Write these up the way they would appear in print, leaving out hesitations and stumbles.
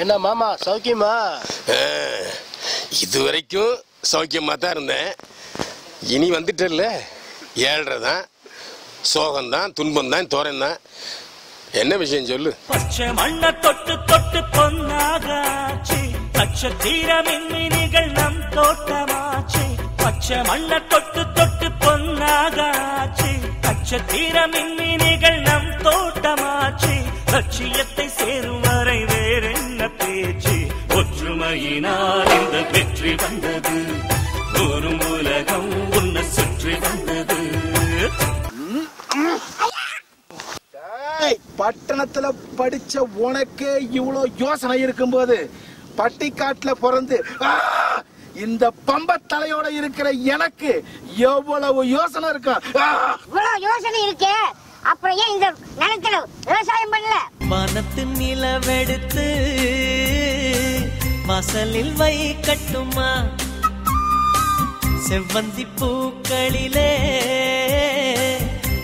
என்ன மாமா சௌக்கியமா? இதுவரைக்கும் சௌக்கியமா தான் இருந்தேன். இனி வந்துட்டல்ல, ஏழ்ரை தான், சோகம்தான், துன்பம் தான், தோரம் தான். என்ன விஷயம் சொல்லு. பச்சை மண்ண தொட்டு தொட்டு பொன்னாகாச்சு, நட்சத்திர மின்மினிகள் நம் தோட்டமாச்சு. பச்சை மண்ண தொட்டு தொட்டு பொன்னாகாச்சு, நட்சத்திர மின்மினிகள் நம் தோட்டமாச்சு. லட்சியத்தை சேரும் வரை வேறென்ன பேச்சு? ஒற்றுமையினால் இந்த வெற்றி வந்தது, ஒரு உலகம் உன்னை சுற்றி வந்தது. பட்டணத்துல படிச்ச உனக்கே இவ்வளவு யோசனை இருக்கும்போது பட்டிக்காட்டுல பிறந்து இந்த பம்பத்தலையோட இருக்கிற எனக்கு எவ்வளவு யோசனை இருக்கும். இவ்வளவு யோசனை இருக்கே, அப்புறம் ஏன் இந்த நிலத்துல விவசாயம் பண்ணல? வானத்து நிலவெடுத்து வாசலில் வை கட்டுமா, செவ்வந்தி பூக்களிலே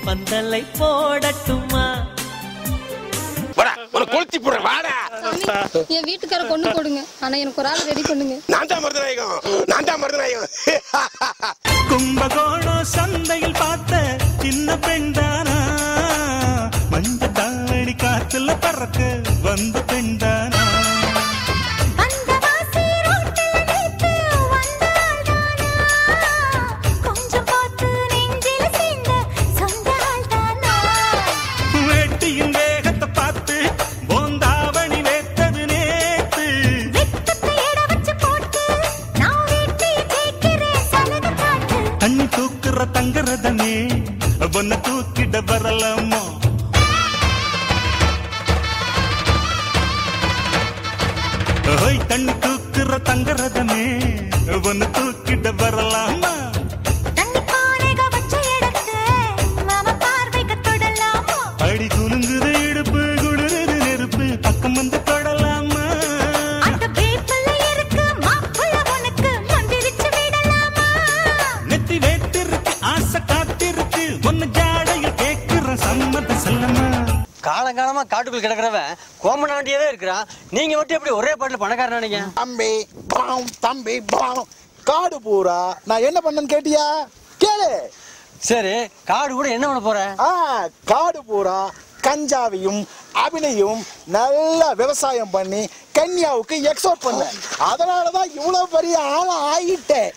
பந்தலை போடட்டுமா. கொளுத்தி போடுற வாடா. என் வீட்டுக்கார கொண்டு போடுங்க, ஆனா எனக்கு ஒரு ஆள் ரெடி பண்ணுங்க. நான் தான் மருதநாயகம். கும்பகோணம் சந்தையில் பார்த்த சின்ன பெண் தானா, மஞ்ச தாவணி காத்துல பறக்க வந்த பெண் தானா. தங்கரதமே ஒன்ன தூக்கிட வரலாமா, தண்ணி தூக்குற தங்கரதமே ஒன்ன தூக்கிட வரலாமா. அடி குலுங்குற இடுப்பு குளிருது நெருப்பு, பக்கம் வந்து தொடலாமா. நெத்தி வேத்திருக்கு ஆசை காத்திருக்கு, ஒன்னு ஜாடையில் கேட்கிற சம்மத செல்லமா. காலங்காலமா காட்டுக்குள் கிடக்கிறவன் கோமனாண்டியவே இருக்கிறான், நீங்க மட்டும் எப்படி ஒரே பாட்டுல பணக்காரன் நினைங்க? தம்பி காடு பூரா நான் என்ன பண்ணேன்னு கேட்டியா? கேளு. சரி, காடு கூட என்ன பண்ண போற? காடு பூரா கஞ்சாவையும் அபினையும் நல்லா விவசாயம் பண்ணி கன்யாவுக்கு எக்ஸ்போர்ட் பண்ண. அதனாலதான் இவ்வளவு பெரிய ஆளா ஆயிட்டேன்.